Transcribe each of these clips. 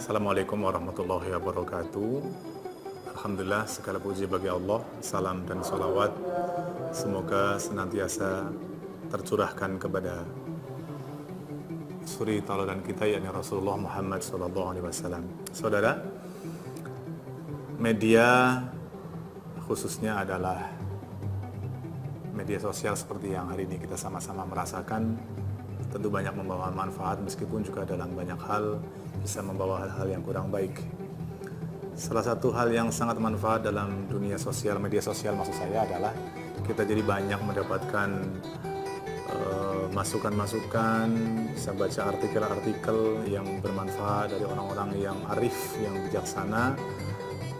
Assalamualaikum warahmatullahi wabarakatuh. Alhamdulillah, segala puji bagi Allah. Salam dan salawat semoga senantiasa tercurahkan kepada suri tauladan kita, yakni Rasulullah Muhammad SAW. Saudara, media khususnya adalah media sosial seperti yang hari ini kita sama-sama merasakan, tentu banyak membawa manfaat meskipun juga dalam banyak hal bisa membawa hal-hal yang kurang baik. Salah satu hal yang sangat manfaat dalam dunia sosial, media sosial maksud saya adalah kita jadi banyak mendapatkan masukan-masukan, bisa baca artikel-artikel yang bermanfaat dari orang-orang yang arif, yang bijaksana,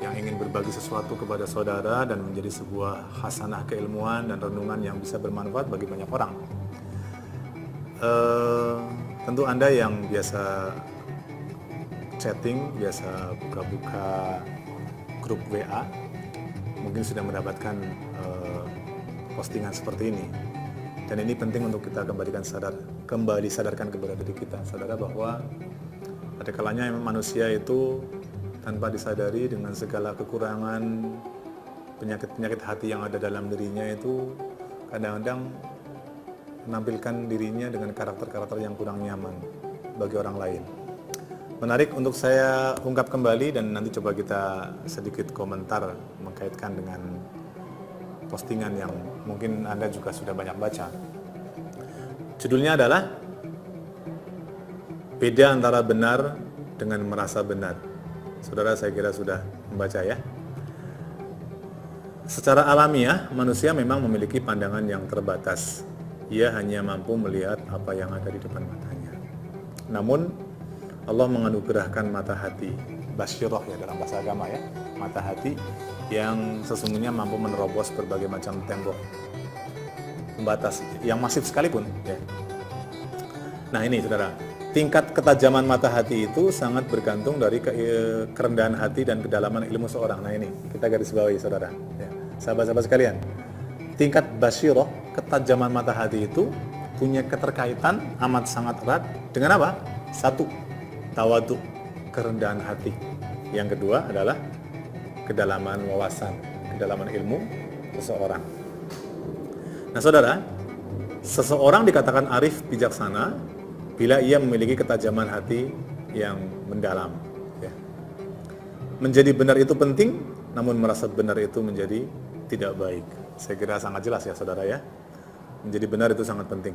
yang ingin berbagi sesuatu kepada saudara dan menjadi sebuah hasanah keilmuan dan renungan yang bisa bermanfaat bagi banyak orang. Tentu Anda yang biasa chatting, biasa buka-buka grup WA, mungkin sudah mendapatkan postingan seperti ini. Dan ini penting untuk kita kembali sadarkan kepada diri kita, saudara, bahwa ada kalanya manusia itu tanpa disadari dengan segala kekurangan, penyakit-penyakit hati yang ada dalam dirinya itu kadang-kadang menampilkan dirinya dengan karakter-karakter yang kurang nyaman bagi orang lain. Menarik untuk saya ungkap kembali dan nanti coba kita sedikit komentar mengkaitkan dengan postingan yang mungkin Anda juga sudah banyak baca. Judulnya adalah beda antara benar dengan merasa benar. Saudara, saya kira sudah membaca ya. Secara alamiah, manusia memang memiliki pandangan yang terbatas. Ia hanya mampu melihat apa yang ada di depan matanya. Namun, Allah menganugerahkan mata hati, basyirah ya dalam bahasa agama ya, mata hati yang sesungguhnya mampu menerobos berbagai macam tembok pembatas yang masif sekalipun ya. Nah ini saudara, tingkat ketajaman mata hati itu sangat bergantung dari kerendahan hati dan kedalaman ilmu seorang. Nah ini kita garis bawahi saudara ya. Sahabat-sahabat sekalian, tingkat basyirah, ketajaman mata hati itu punya keterkaitan amat sangat erat dengan apa? Satu, tawadu, kerendahan hati. Yang kedua adalah kedalaman wawasan, kedalaman ilmu seseorang. Nah saudara, seseorang dikatakan arif bijaksana bila ia memiliki ketajaman hati yang mendalam. Ya. Menjadi benar itu penting, namun merasa benar itu menjadi tidak baik. Saya kira sangat jelas ya saudara ya. Menjadi benar itu sangat penting.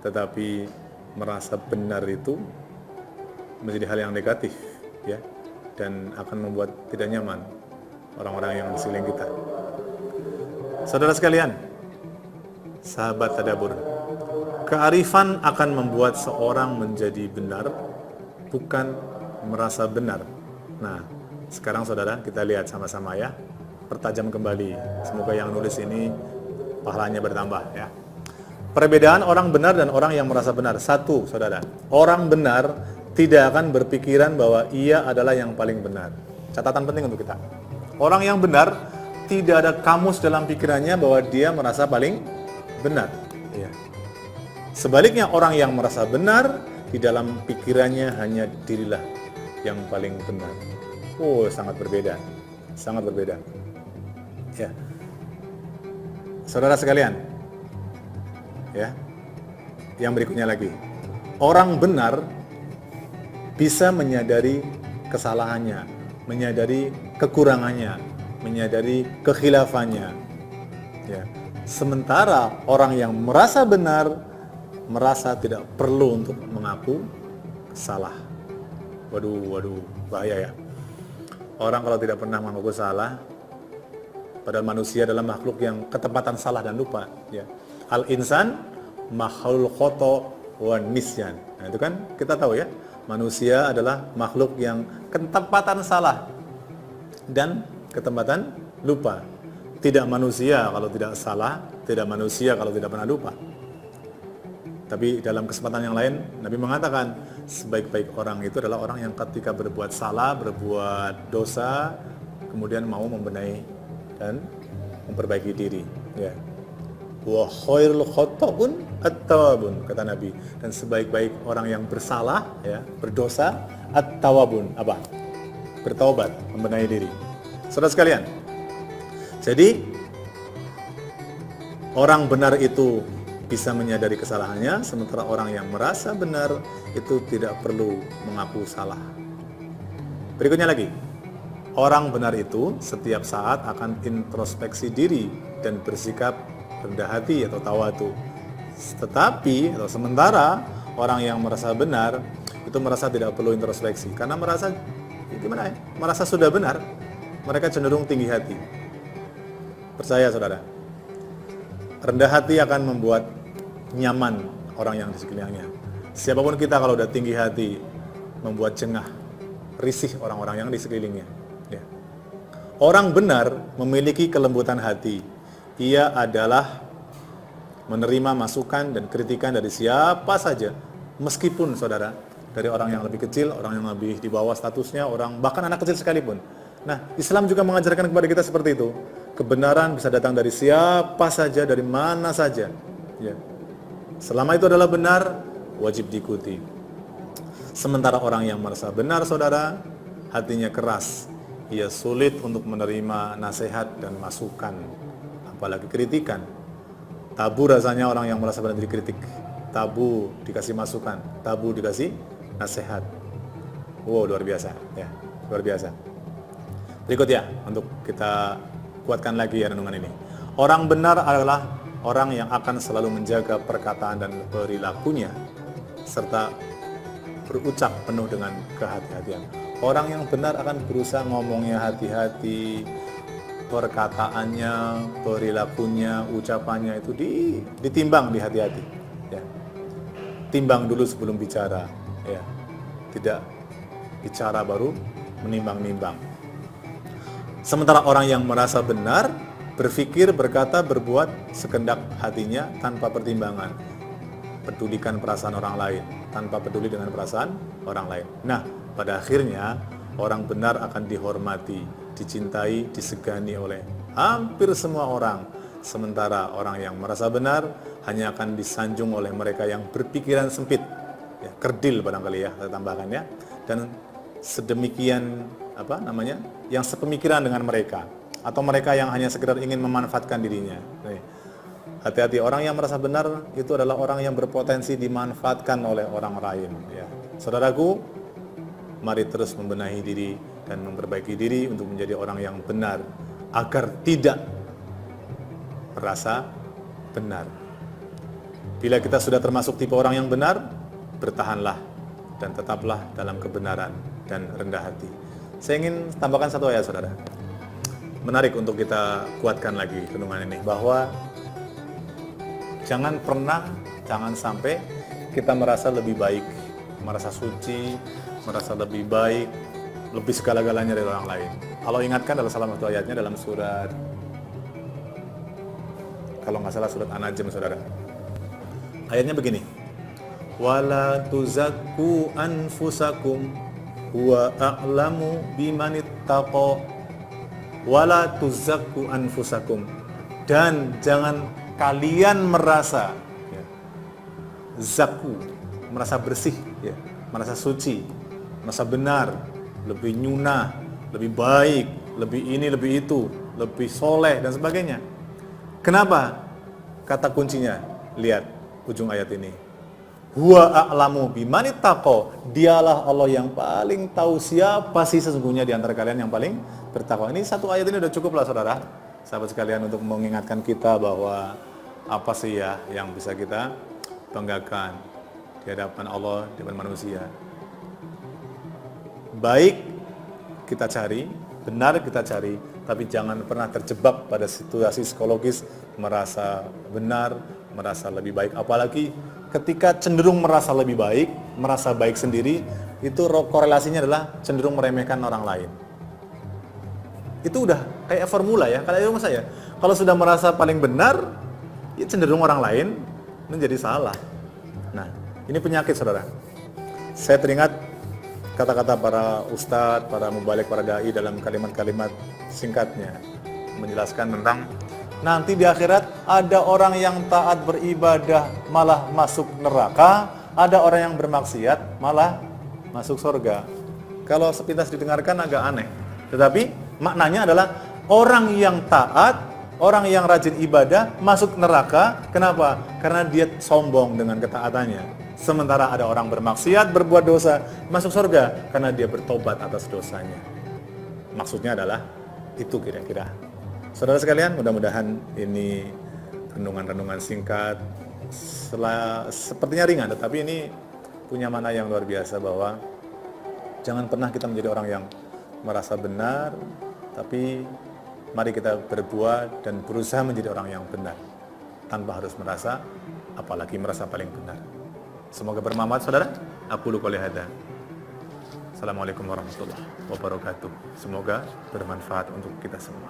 Tetapi merasa benar itu menjadi hal yang negatif ya, dan akan membuat tidak nyaman orang-orang yang di sekeliling kita. Saudara sekalian, sahabat tadabbur, kearifan akan membuat seorang menjadi benar, bukan merasa benar. Nah, sekarang saudara kita lihat sama-sama ya, pertajam kembali. Semoga yang nulis ini pahalanya bertambah ya. Perbedaan orang benar dan orang yang merasa benar. Satu, saudara, orang benar tidak akan berpikiran bahwa ia adalah yang paling benar. Catatan penting untuk kita. Orang yang benar tidak ada kamus dalam pikirannya bahwa dia merasa paling benar. Ya. Sebaliknya orang yang merasa benar, di dalam pikirannya hanya dirilah yang paling benar. Oh, sangat berbeda. Sangat berbeda. Ya. Saudara sekalian, ya. Yang berikutnya lagi. Orang benar bisa menyadari kesalahannya, menyadari kekurangannya, menyadari kekhilafannya. Ya. Sementara orang yang merasa benar merasa tidak perlu untuk mengaku salah. Waduh, bahaya ya. Orang kalau tidak pernah mengaku salah, padahal manusia adalah makhluk yang ketepatan salah dan lupa. Ya. Al-insan makhluk khoto wa nisyan. Nah itu kan kita tahu ya, manusia adalah makhluk yang ketepatan salah dan ketepatan lupa. Tidak manusia kalau tidak salah, tidak manusia kalau tidak pernah lupa. Tapi dalam kesempatan yang lain, Nabi mengatakan sebaik-baik orang itu adalah orang yang ketika berbuat salah, berbuat dosa, kemudian mau membenahi dan memperbaiki diri. Ya. Wa khairul khata'un at-tawabun, kata Nabi. Dan sebaik-baik orang yang bersalah, ya, berdosa at-tawabun, apa? Bertaubat, membenahi diri. Saudara sekalian, jadi orang benar itu bisa menyadari kesalahannya, sementara orang yang merasa benar itu tidak perlu mengaku salah. Berikutnya lagi, orang benar itu setiap saat akan introspeksi diri dan bersikap rendah hati atau tawadu. Tetapi atau sementara orang yang merasa benar itu merasa tidak perlu introspeksi karena merasa gimana ya? Merasa sudah benar, mereka cenderung tinggi hati. Percaya saudara, rendah hati akan membuat nyaman orang yang di sekelilingnya. Siapapun kita kalau udah tinggi hati, membuat jengah, risih orang-orang yang di sekelilingnya. Ya. Orang benar memiliki kelembutan hati. Ia adalah menerima masukan dan kritikan dari siapa saja, meskipun saudara, dari orang yang lebih kecil, orang yang lebih di bawah statusnya, orang bahkan anak kecil sekalipun. Nah, Islam juga mengajarkan kepada kita seperti itu. Kebenaran bisa datang dari siapa saja, dari mana saja. Ya. Selama itu adalah benar, wajib diikuti. Sementara orang yang merasa benar, saudara, hatinya keras. Ia sulit untuk menerima nasihat dan masukan, apalagi kritikan. Tabu rasanya orang yang merasa benar dikritik. Tabu dikasih masukan, tabu dikasih nasihat. Wow, luar biasa, ya, luar biasa. Berikut ya, untuk kita kuatkan lagi ya renungan ini. Orang benar adalah orang yang akan selalu menjaga perkataan dan perilakunya serta berucap penuh dengan kehati-hatian. Orang yang benar akan berusaha ngomongnya hati-hati, perkataannya, perilakunya, ucapannya itu ditimbang di hati-hati. Ya. Timbang dulu sebelum bicara. Ya. Tidak bicara baru menimbang-nimbang. Sementara orang yang merasa benar, berpikir, berkata, berbuat sekendak hatinya tanpa pertimbangan. Pedulikan perasaan orang lain, tanpa peduli dengan perasaan orang lain. Nah, pada akhirnya orang benar akan dihormati, dicintai, disegani oleh hampir semua orang. Sementara orang yang merasa benar hanya akan disanjung oleh mereka yang berpikiran sempit. Ya, kerdil barangkali ya, saya tambahkan ya. Dan sedemikian yang sepemikiran dengan mereka, atau mereka yang hanya sekedar ingin memanfaatkan dirinya. Hati-hati, orang yang merasa benar itu adalah orang yang berpotensi dimanfaatkan oleh orang lain. Ya. Saudaraku, mari terus membenahi diri dan memperbaiki diri untuk menjadi orang yang benar, agar tidak merasa benar. Bila kita sudah termasuk tipe orang yang benar, bertahanlah dan tetaplah dalam kebenaran dan rendah hati. Saya ingin tambahkan satu ayat, saudara. Menarik untuk kita kuatkan lagi renungan ini, bahwa jangan sampai kita merasa lebih baik, merasa suci, merasa lebih baik, lebih segala-galanya dari orang lain. Allah ingatkan dalam salah satu ayatnya dalam surat, kalau nggak salah surat An-Najm, saudara. Ayatnya begini, wala tuzakku anfusakum huwa a'lamu bimanittaqa wala tuzakku anfusakum, dan jangan kalian merasa zakku, merasa bersih, merasa suci, merasa benar, lebih nyunah, lebih baik, lebih ini, lebih itu, lebih soleh dan sebagainya. Kenapa? Kata kuncinya, lihat ujung ayat ini. Huwa a'lamu bimanittaqa, dialah Allah yang paling tahu siapa sih sesungguhnya di antara kalian yang paling bertakwa. Ini satu ayat ini udah cukup lah, saudara, sahabat sekalian, untuk mengingatkan kita bahwa apa sih ya yang bisa kita banggakan di hadapan Allah, di hadapan manusia. Baik kita cari, benar kita cari, tapi jangan pernah terjebak pada situasi psikologis merasa benar, merasa lebih baik. Apalagi ketika cenderung merasa lebih baik, merasa baik sendiri, itu korelasinya adalah cenderung meremehkan orang lain. Itu udah kayak formula ya, kayak rumah saya. Kalau sudah merasa paling benar, ya cenderung orang lain menjadi salah. Nah, ini penyakit, saudara. Saya teringat kata-kata para ustadz, para mubalik, para dai dalam kalimat-kalimat singkatnya menjelaskan tentang nanti di akhirat ada orang yang taat beribadah malah masuk neraka, ada orang yang bermaksiat malah masuk surga. Kalau sepintas didengarkan agak aneh. Tetapi maknanya adalah orang yang taat, orang yang rajin ibadah masuk neraka. Kenapa? Karena dia sombong dengan ketaatannya. Sementara ada orang bermaksiat, berbuat dosa, masuk surga karena dia bertobat atas dosanya. Maksudnya adalah itu kira-kira. Saudara sekalian, mudah-mudahan ini renungan-renungan singkat, sepertinya ringan, tetapi ini punya makna yang luar biasa, bahwa jangan pernah kita menjadi orang yang merasa benar, tapi mari kita berbuat dan berusaha menjadi orang yang benar tanpa harus merasa, apalagi merasa paling benar. Semoga bermanfaat, saudara. Aku lu qouli hadza. Assalamualaikum warahmatullahi wabarakatuh. Semoga bermanfaat untuk kita semua.